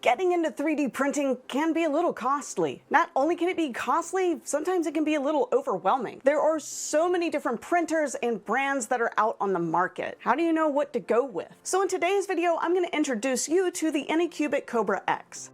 Getting into 3D printing can be a little costly. Not only can it be costly, sometimes it can be a little overwhelming. There are so many different printers and brands that are out on the market. How do you know what to go with? So in today's video, I'm going to introduce you to the AnyCubic Kobra X.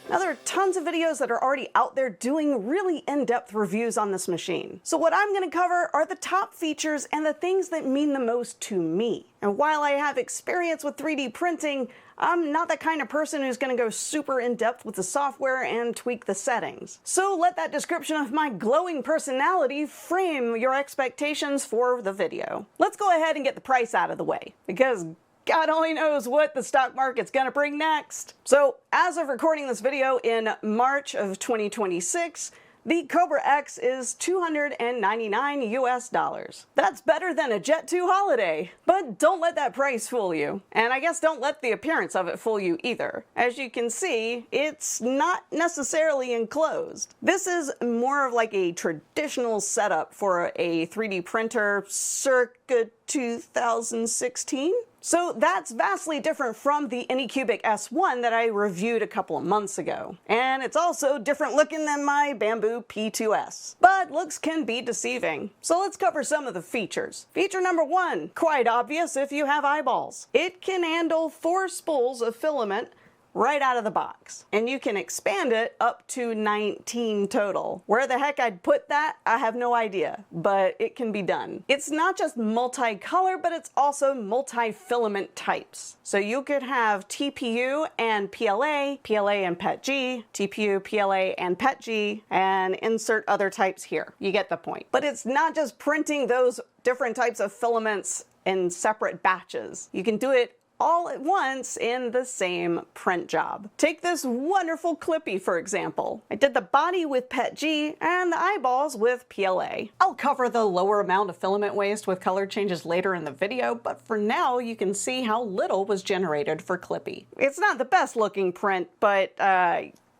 Now there are tons of videos that are already out there doing really in-depth reviews on this machine. So what I'm going to cover are the top features and the things that mean the most to me. And while I have experience with 3D printing, I'm not the kind of person who's going to go super in-depth with the software and tweak the settings. So let that description of my glowing personality frame your expectations for the video. Let's go ahead and get the price out of the way, because God only knows what the stock market's gonna bring next. So as of recording this video in March of 2026, the Kobra X is $299 US. That's better than a Jet2 holiday. But don't let that price fool you. And I guess don't let the appearance of it fool you either. As you can see, it's not necessarily enclosed. This is more of like a traditional setup for a 3D printer circa 2016. So that's vastly different from the AnyCubic S1 that I reviewed a couple of months ago. And it's also different looking than my Bamboo P2S. But looks can be deceiving. So let's cover some of the features. Feature number 1, quite obvious if you have eyeballs. It can handle 4 spools of filament right out of the box. And you can expand it up to 19 total. Where the heck I'd put that, I have no idea, but it can be done. It's not just multicolor, but it's also multi-filament types. So you could have TPU and PLA, PLA and PETG, TPU, PLA and PETG, and insert other types here. You get the point. But it's not just printing those different types of filaments in separate batches. You can do it all at once in the same print job. Take this wonderful Clippy, for example. I did the body with PETG and the eyeballs with PLA. I'll cover the lower amount of filament waste with color changes later in the video, but for now you can see how little was generated for Clippy. It's not the best looking print, but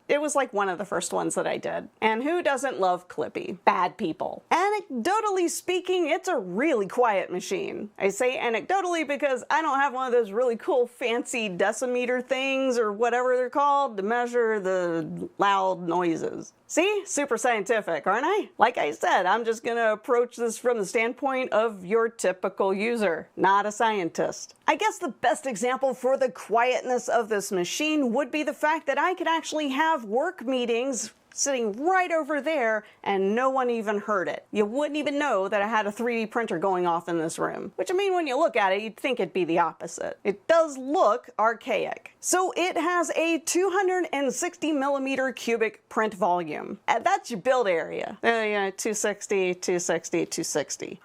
it was like one of the first ones that I did. And who doesn't love Clippy? Bad people. Anecdotally speaking, it's a really quiet machine. I say anecdotally because I don't have one of those really cool fancy decimeter things or whatever they're called to measure the loud noises. See? Super scientific, aren't I? Like I said, I'm just gonna approach this from the standpoint of your typical user, not a scientist. I guess the best example for the quietness of this machine would be the fact that I could actually have work meetings sitting right over there and no one even heard it. You wouldn't even know that I had a 3D printer going off in this room. Which, I mean, when you look at it, you'd think it'd be the opposite. It does look archaic. So it has a 260 millimeter cubic print volume. And that's your build area. 260, 260, 260.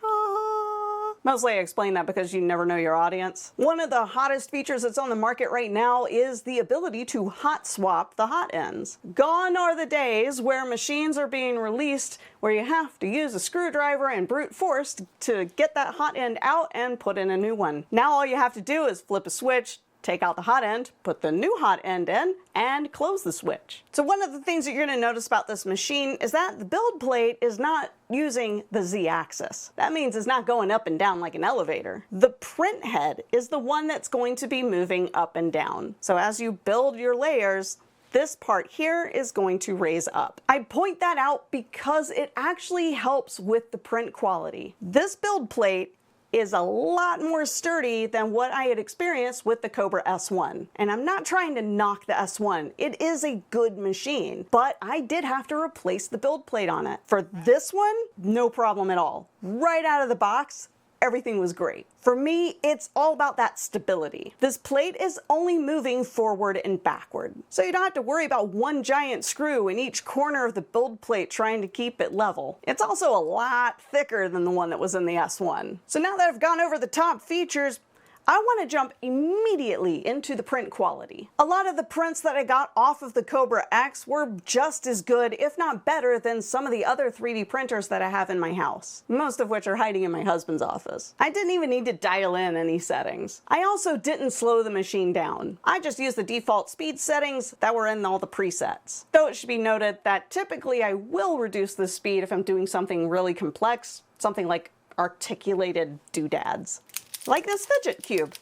Mostly I explain that because you never know your audience. One of the hottest features that's on the market right now is the ability to hot swap the hot ends. Gone are the days where machines are being released where you have to use a screwdriver and brute force to get that hot end out and put in a new one. Now all you have to do is flip a switch, take out the hot end, put the new hot end in, and close the switch. So one of the things that you're going to notice about this machine is that the build plate is not using the Z-axis. That means it's not going up and down like an elevator. The print head is the one that's going to be moving up and down. So as you build your layers, this part here is going to raise up. I point that out because it actually helps with the print quality. This build plate is a lot more sturdy than what I had experienced with the Kobra S1. And I'm not trying to knock the S1. It is a good machine, but I did have to replace the build plate on it. For this one, no problem at all. Right out of the box, everything was great. For me, it's all about that stability. This plate is only moving forward and backward. So you don't have to worry about one giant screw in each corner of the build plate trying to keep it level. It's also a lot thicker than the one that was in the S1. So now that I've gone over the top features, I want to jump immediately into the print quality. A lot of the prints that I got off of the Kobra X were just as good, if not better, than some of the other 3D printers that I have in my house, most of which are hiding in my husband's office. I didn't even need to dial in any settings. I also didn't slow the machine down. I just used the default speed settings that were in all the presets. Though it should be noted that typically I will reduce the speed if I'm doing something really complex, something like articulated doodads. Like this fidget cube.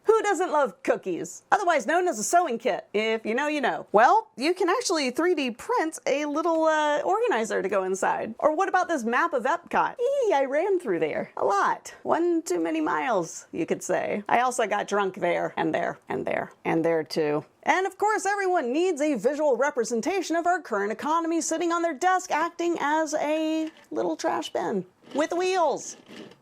Who doesn't love cookies? Otherwise known as a sewing kit. If you know, you know. Well, you can actually 3D print a little organizer to go inside. Or what about this map of Epcot? I ran through there a lot. One too many miles, you could say. I also got drunk there, and there, and there, and there too. And of course, everyone needs a visual representation of our current economy sitting on their desk acting as a little trash bin with wheels.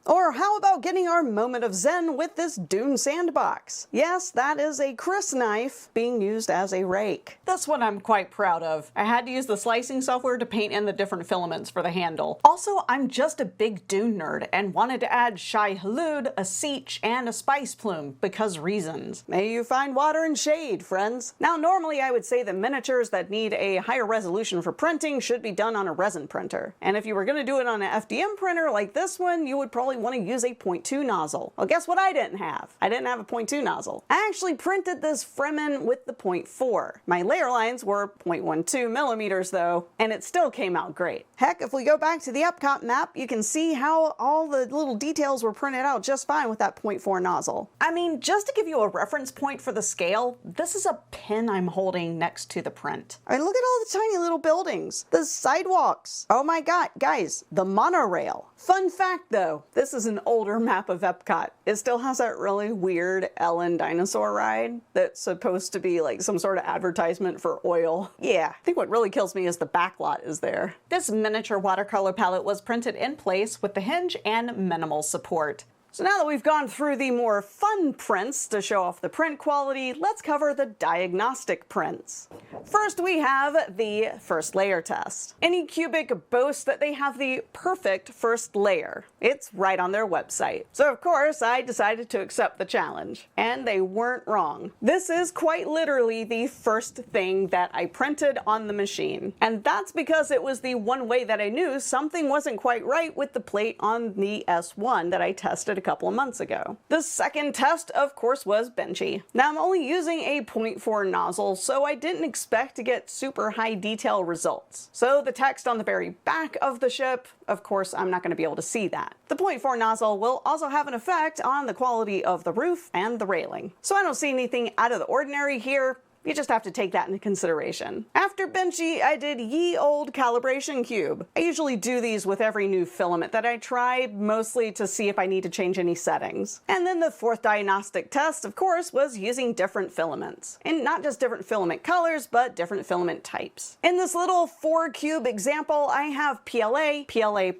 Or how about getting our moment of zen with this Dune sandbox? Yes, that is a Chris knife being used as a rake. This one I'm quite proud of. I had to use the slicing software to paint in the different filaments for the handle. Also, I'm just a big Dune nerd and wanted to add Shai Hulud, a Seach, and a Spice Plume because reasons. May you find water and shade, friends. Now, normally I would say that miniatures that need a higher resolution for printing should be done on a resin printer. And if you were going to do it on an FDM printer like this one, you would probably want to use a 0.2 nozzle. Well, guess what I didn't have? I didn't have a 0.2 nozzle. I actually printed this Fremen with the 0.4. My layer lines were 0.12 millimeters though, and it still came out great. Heck, if we go back to the Epcot map, you can see how all the little details were printed out just fine with that 0.4 nozzle. I mean, just to give you a reference point for the scale, this is a pin I'm holding next to the print. I mean, look at all the tiny little buildings, the sidewalks. Oh my God, guys, the monorail. Fun fact though, this is an older map of Epcot. It still has that really weird Ellen dinosaur ride that's supposed to be like some sort of advertisement for oil. Yeah, I think what really kills me is the backlot is there. This miniature watercolor palette was printed in place with the hinge and minimal support. So now that we've gone through the more fun prints to show off the print quality, let's cover the diagnostic prints. First, we have the first layer test. AnyCubic boasts that they have the perfect first layer. It's right on their website. So of course, I decided to accept the challenge. And they weren't wrong. This is quite literally the first thing that I printed on the machine. And that's because it was the one way that I knew something wasn't quite right with the plate on the S1 that I tested a couple of months ago. The second test, of course, was benchy. Now I'm only using a 0.4 nozzle, so I didn't expect to get super high detail results. So the text on the very back of the ship, of course, I'm not going to be able to see that. The 0.4 nozzle will also have an effect on the quality of the roof and the railing. So I don't see anything out of the ordinary here. You just have to take that into consideration. After benchy, I did ye old calibration cube. I usually do these with every new filament that I try, mostly to see if I need to change any settings. And then the fourth diagnostic test, of course, was using different filaments. And not just different filament colors, but different filament types. In this little 4-cube example, I have PLA, PLA+,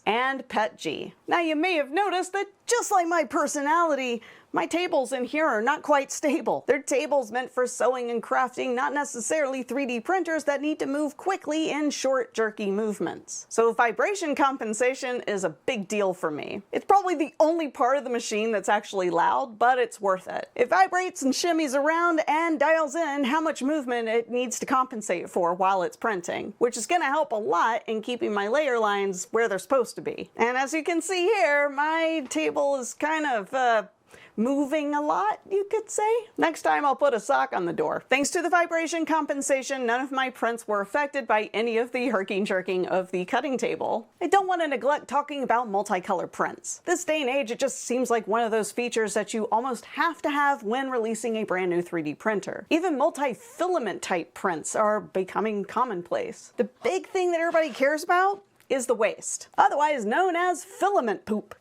and PETG. Now you may have noticed that just like my personality, my tables in here are not quite stable. They're tables meant for sewing and crafting, not necessarily 3D printers that need to move quickly in short, jerky movements. So vibration compensation is a big deal for me. It's probably the only part of the machine that's actually loud, but it's worth it. It vibrates and shimmies around and dials in how much movement it needs to compensate for while it's printing, which is going to help a lot in keeping my layer lines where they're supposed to be. And as you can see here, my table is kind of moving a lot, you could say. Next time I'll put a sock on the door. Thanks to the vibration compensation, none of my prints were affected by any of the herking-jerking of the cutting table. I don't want to neglect talking about multicolor prints. This day and age, it just seems like one of those features that you almost have to have when releasing a brand new 3D printer. Even multi-filament type prints are becoming commonplace. The big thing that everybody cares about is the waste, otherwise known as filament poop.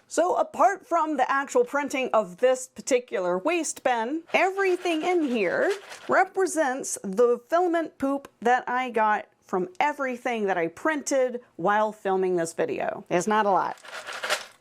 So apart from the actual printing of this particular waste bin, everything in here represents the filament poop that I got from everything that I printed while filming this video. It's not a lot.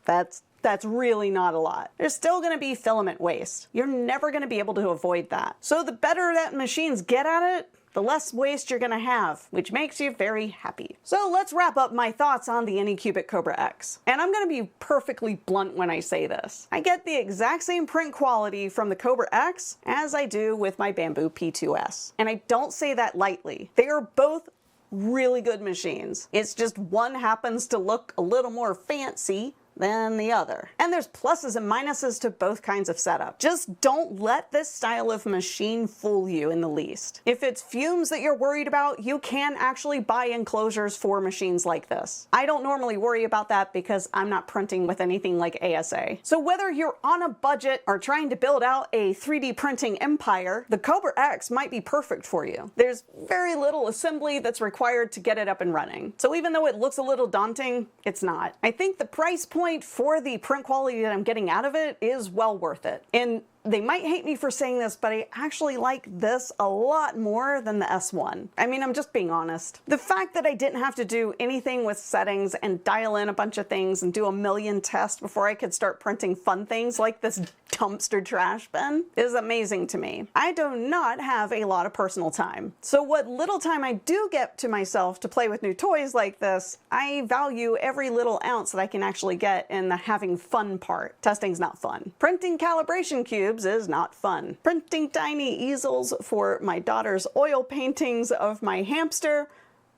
That's really not a lot. There's still going to be filament waste. You're never going to be able to avoid that. So the better that machines get at it, the less waste you're going to have, which makes you very happy. So let's wrap up my thoughts on the AnyCubic Kobra X. And I'm going to be perfectly blunt when I say this. I get the exact same print quality from the Kobra X as I do with my Bamboo P2S. And I don't say that lightly. They are both really good machines. It's just one happens to look a little more fancy than the other. And there's pluses and minuses to both kinds of setup. Just don't let this style of machine fool you in the least. If it's fumes that you're worried about, you can actually buy enclosures for machines like this. I don't normally worry about that because I'm not printing with anything like ASA. So whether you're on a budget or trying to build out a 3D printing empire, the Kobra X might be perfect for you. There's very little assembly that's required to get it up and running. So even though it looks a little daunting, it's not. I think the price point for the print quality that I'm getting out of it is well worth it. And they might hate me for saying this, but I actually like this a lot more than the S1. I mean, I'm just being honest. The fact that I didn't have to do anything with settings and dial in a bunch of things and do a million tests before I could start printing fun things like this dumpster trash bin is amazing to me. I do not have a lot of personal time. So what little time I do get to myself to play with new toys like this, I value every little ounce that I can actually get in the having fun part. Testing's not fun. Printing calibration cubes is not fun. Printing tiny easels for my daughter's oil paintings of my hamster,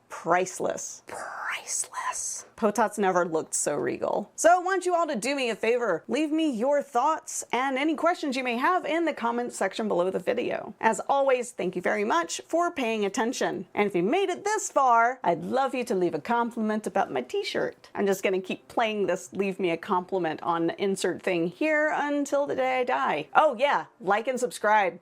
priceless. Priceless. Potats never looked so regal. So I want you all to do me a favor. Leave me your thoughts and any questions you may have in the comment section below the video. As always, thank you very much for paying attention. And if you made it this far, I'd love you to leave a compliment about my t-shirt. I'm just gonna keep playing this leave me a compliment on insert thing here until the day I die. Oh yeah, like and subscribe.